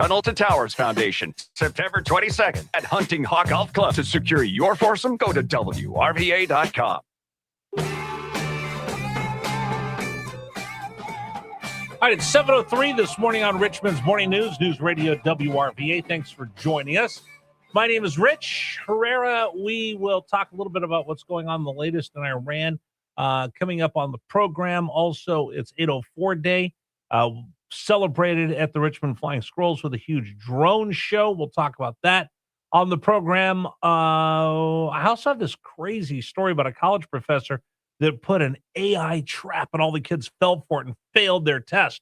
Tunnel to Towers Foundation, September 22nd at Hunting Hawk Golf Club. To secure your foursome, go to WRVA.com. All right, it's 7:03 this morning on Richmond's Morning News, News Radio WRVA. Thanks for joining us. My name is Rich Herrera. We will talk a little bit about what's going on, the latest in Iran, coming up on the program. Also, it's 804 Day, celebrated at the Richmond Flying Squirrels with a huge drone show. We'll talk about that on the program. I also have this crazy story about a college professor that put an AI trap and all the kids fell for it and failed their test.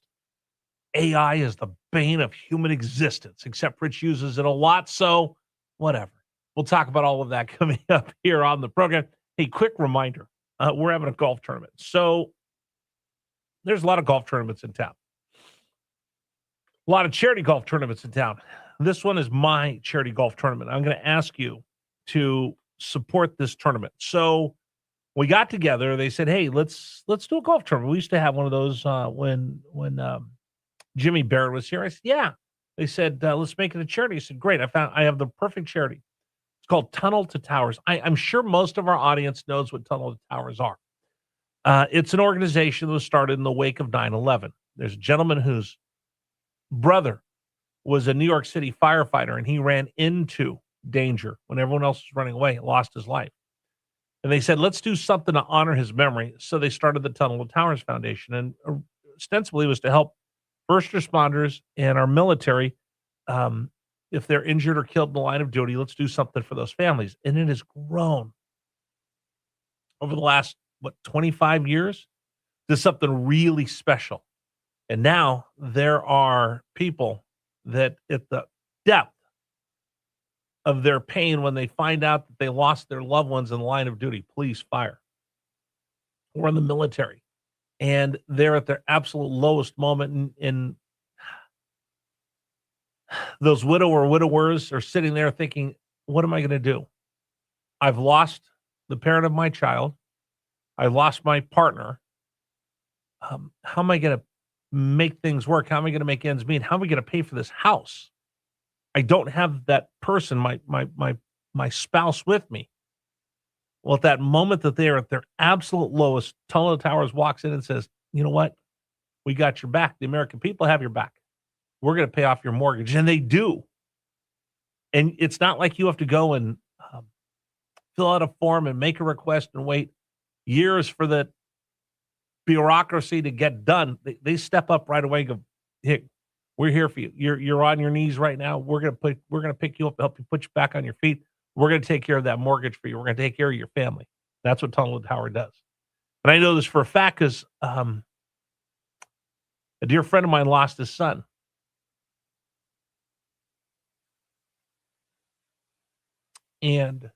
AI is the bane of human existence, except Rich uses it a lot, so whatever. We'll talk about all of that coming up here on the program. Hey, quick reminder, we're having a golf tournament. So there's a lot of golf tournaments in town. A lot of charity golf tournaments in town. This one is my charity golf tournament. I'm going to ask you to support this tournament. So we got together. They said, "Hey, let's do a golf tournament." We used to have one of those when Jimmy Barrett was here. I said, "Yeah." They said, "Let's make it a charity." I said, "Great! I have the perfect charity. It's called Tunnel to Towers." I'm sure most of our audience knows what Tunnel to Towers are. It's an organization that was started in the wake of 9/11. There's a gentleman whose brother was a New York City firefighter, and he ran into danger when everyone else was running away and lost his life. And they said, let's do something to honor his memory. So they started the Tunnel to Towers Foundation. And ostensibly it was to help first responders and our military. If they're injured or killed in the line of duty, let's do something for those families. And it has grown over the last, 25 years to something really special. And now there are people that at the depth of their pain when they find out that they lost their loved ones in the line of duty, police, fire, or in the military, and they're at their absolute lowest moment, and those widow or widowers are sitting there thinking, what am I going to do? I've lost the parent of my child. I lost my partner. How am I going to make things work? How am I going to make ends meet? How am I going to pay for this house? I don't have that person, my spouse with me. Well, at that moment that they are at their absolute lowest, Tunnel to Towers walks in and says, you know what? We got your back. The American people have your back. We're going to pay off your mortgage. And they do. And it's not like you have to go and fill out a form and make a request and wait years for the bureaucracy to get done. They step up right away and go, hey, we're here for you. You're on your knees right now. We're gonna pick you up, help you put you back on your feet. We're gonna take care of that mortgage for you. We're gonna take care of your family. That's what Tunnel to Tower does. And I know this for a fact because a dear friend of mine lost his son. And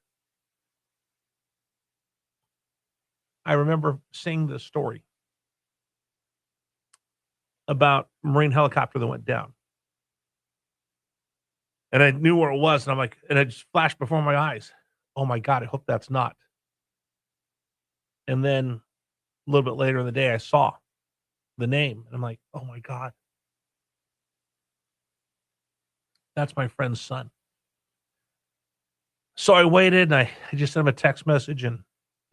I remember seeing this story about a Marine helicopter that went down. And I knew where it was, and I'm like, and it just flashed before my eyes. Oh my God, I hope that's not. And then a little bit later in the day, I saw the name, and I'm like, oh my God. That's my friend's son. So I waited, and I just sent him a text message, and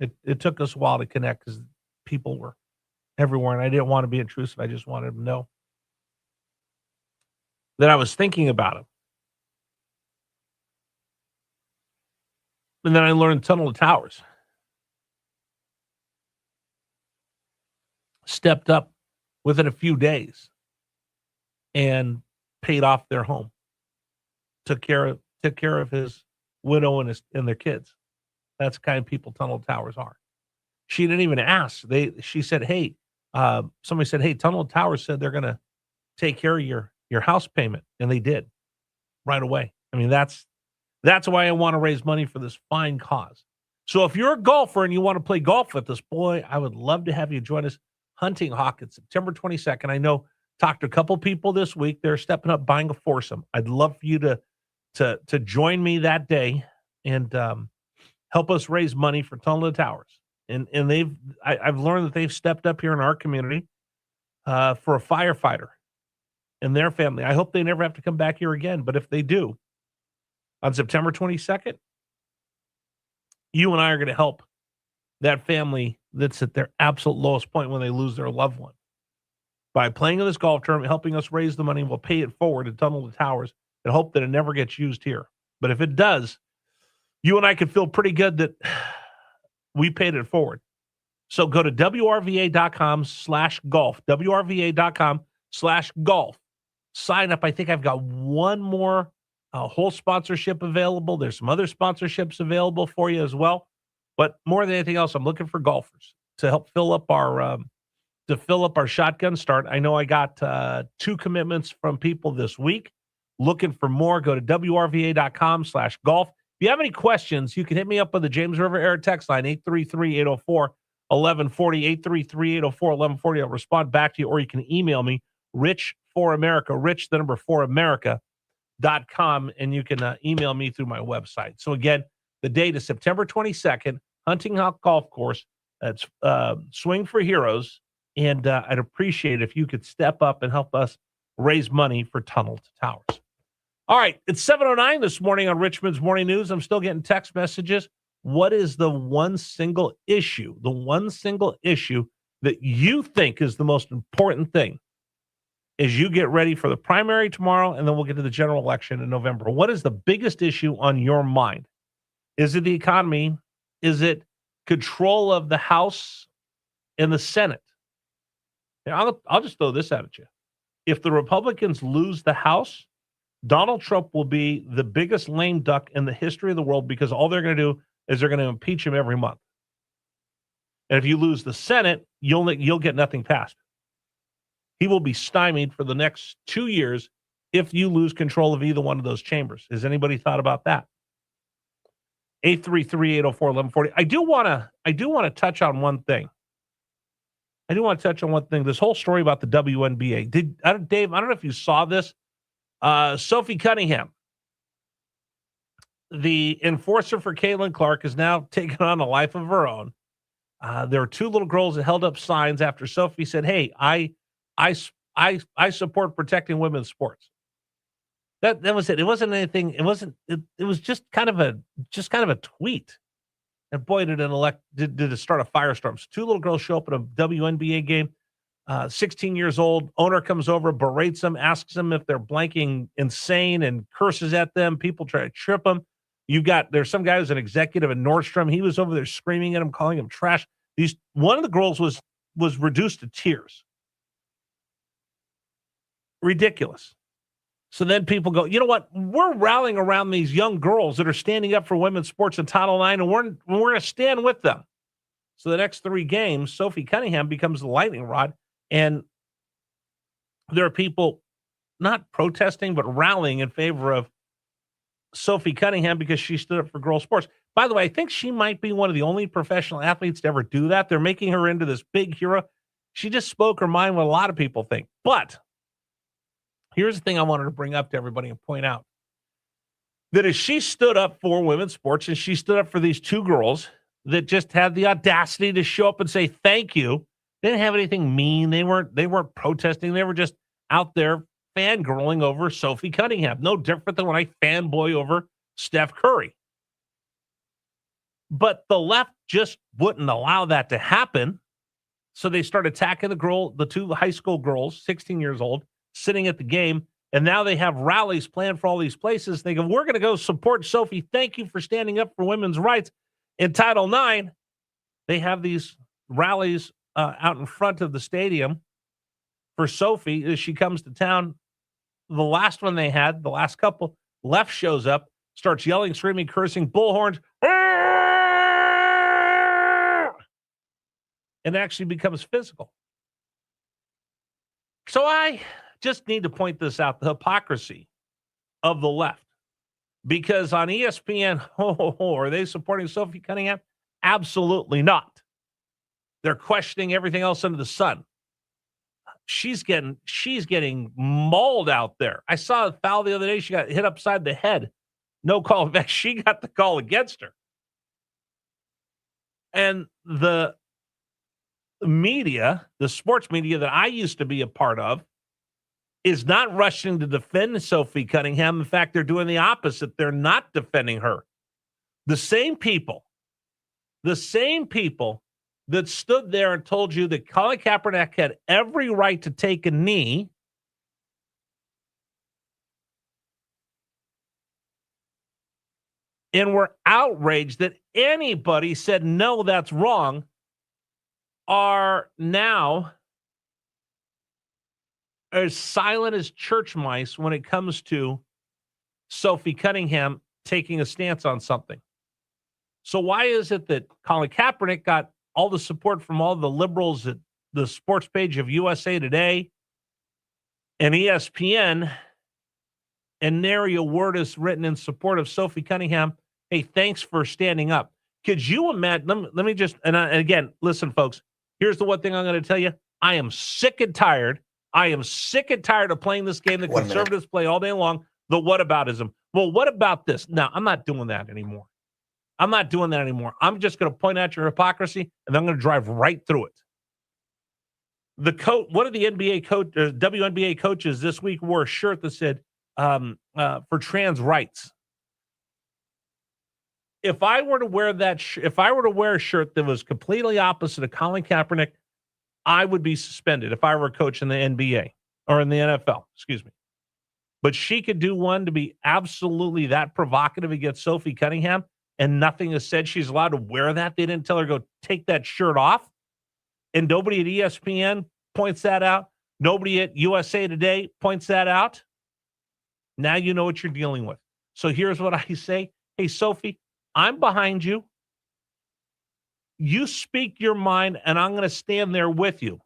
it took us a while to connect because people were everywhere, and I didn't want to be intrusive. I just wanted him to know that I was thinking about him. And then I learned Tunnel to Towers stepped up within a few days and paid off their home, took care of his widow and their kids. That's the kind of people Tunnel to Towers are. She didn't even ask. She said, hey, somebody said, hey, Tunnel to Towers said they're going to take care of your house payment. And they did right away. I mean, that's why I want to raise money for this fine cause. So if you're a golfer and you want to play golf with us, boy, I would love to have you join us. Hunting Hawk, it's September 22nd. I know, talked to a couple people this week. They're stepping up, buying a foursome. I'd love for you to join me that day and help us raise money for Tunnel to Towers. And I've learned that they've stepped up here in our community for a firefighter and their family. I hope they never have to come back here again. But if they do, on September 22nd, you and I are going to help that family that's at their absolute lowest point when they lose their loved one. By playing in this golf tournament, helping us raise the money, we'll pay it forward to Tunnel to Towers and hope that it never gets used here. But if it does, you and I can feel pretty good that we paid it forward. So go to WRVA.com/golf, WRVA.com/golf. Sign up. I think I've got one more whole sponsorship available. There's some other sponsorships available for you as well. But more than anything else, I'm looking for golfers to help fill up our shotgun start. I know I got 2 commitments from people this week. Looking for more, go to WRVA.com/golf. If you have any questions, you can hit me up on the James River Air text line, 833-804-1140, 833-804-1140. I'll respond back to you, or you can email me, Rich4America, Rich, the number 4America.com, and you can email me through my website. So again, the date is September 22nd, Hunting Hawk Golf Course. That's Swing for Heroes. And I'd appreciate it if you could step up and help us raise money for Tunnel to Towers. All right, it's 7:09 this morning on Richmond's Morning News. I'm still getting text messages. What is the one single issue that you think is the most important thing as you get ready for the primary tomorrow, and then we'll get to the general election in November? What is the biggest issue on your mind? Is it the economy? Is it control of the House and the Senate? I'll just throw this out at you. If the Republicans lose the House, Donald Trump will be the biggest lame duck in the history of the world, because all they're going to do is they're going to impeach him every month. And if you lose the Senate, you'll get nothing passed. He will be stymied for the next 2 years if you lose control of either one of those chambers. Has anybody thought about that? 833-804-1140. I do want to touch on one thing. This whole story about the WNBA. Dave, I don't know if you saw this. Sophie Cunningham, the enforcer for Caitlin Clark, is now taking on a life of her own. There were 2 little girls that held up signs after Sophie said, "Hey, I support protecting women's sports." That was it. It wasn't anything. It was just kind of a tweet. And boy, did it start a firestorm. So 2 little girls show up at a WNBA game. 16 years old. Owner comes over, berates them, asks them if they're blanking insane, and curses at them. People try to trip them. There's some guy who's an executive at Nordstrom. He was over there screaming at him, calling him trash. One of the girls was reduced to tears. Ridiculous. So then people go, you know what? We're rallying around these young girls that are standing up for women's sports in Title IX, and we're going to stand with them. So the next 3 games, Sophie Cunningham becomes the lightning rod, and there are people not protesting but rallying in favor of Sophie Cunningham because she stood up for girls' sports. By the way, I think she might be one of the only professional athletes to ever do that. They're making her into this big hero. She just spoke her mind, what a lot of people think. But here's the thing I wanted to bring up to everybody and point out. That as she stood up for women's sports, and she stood up for these 2 girls that just had the audacity to show up and say thank you. They didn't have anything mean. They weren't protesting. They were just out there fangirling over Sophie Cunningham. No different than when I fanboy over Steph Curry. But the left just wouldn't allow that to happen. So they started attacking the 2 high school girls, 16 years old, sitting at the game. And now they have rallies planned for all these places. They go, we're going to go support Sophie. Thank you for standing up for women's rights. In Title IX, they have these rallies out in front of the stadium for Sophie as she comes to town. The last one they had, the last couple, left shows up, starts yelling, screaming, cursing, bullhorns, and actually becomes physical. So I just need to point this out, the hypocrisy of the left. Because on ESPN, are they supporting Sophie Cunningham? Absolutely not. They're questioning everything else under the sun. She's getting mauled out there. I saw a foul the other day. She got hit upside the head. No call. In fact, she got the call against her. And the media, the sports media that I used to be a part of, is not rushing to defend Sophie Cunningham. In fact, they're doing the opposite. They're not defending her. The same people that stood there and told you that Colin Kaepernick had every right to take a knee and were outraged that anybody said, no, that's wrong, are now as silent as church mice when it comes to Sophie Cunningham taking a stance on something. So why is it that Colin Kaepernick got all the support from all the liberals at the sports page of USA Today and ESPN, and nary a word is written in support of Sophie Cunningham? Hey, thanks for standing up. Could you imagine? Let me just, and again, listen, folks, here's the one thing I'm going to tell you. I am sick and tired of playing this game that conservatives play all day long, the whataboutism. Well, what about this? No, I'm not doing that anymore. I'm just going to point out your hypocrisy, and I'm going to drive right through it. One of the WNBA coaches this week wore a shirt that said, for trans rights. If I were to wear a shirt that was completely opposite of Colin Kaepernick, I would be suspended if I were a coach in the NBA or in the NFL, excuse me. But she could do one to be absolutely that provocative against Sophie Cunningham, and nothing is said. She's allowed to wear that. They didn't tell her to go take that shirt off. And nobody at ESPN points that out. Nobody at USA Today points that out. Now you know what you're dealing with. So here's what I say. Hey, Sophie, I'm behind you. You speak your mind, and I'm going to stand there with you.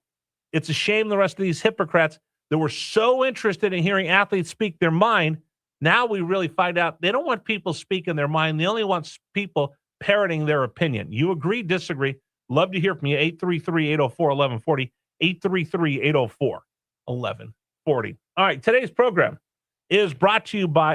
It's a shame the rest of these hypocrites that were so interested in hearing athletes speak their mind, now we really find out they don't want people speaking their mind. They only want people parroting their opinion. You agree, disagree? Love to hear from you. 833-804-1140. 833-804-1140. All right, today's program is brought to you by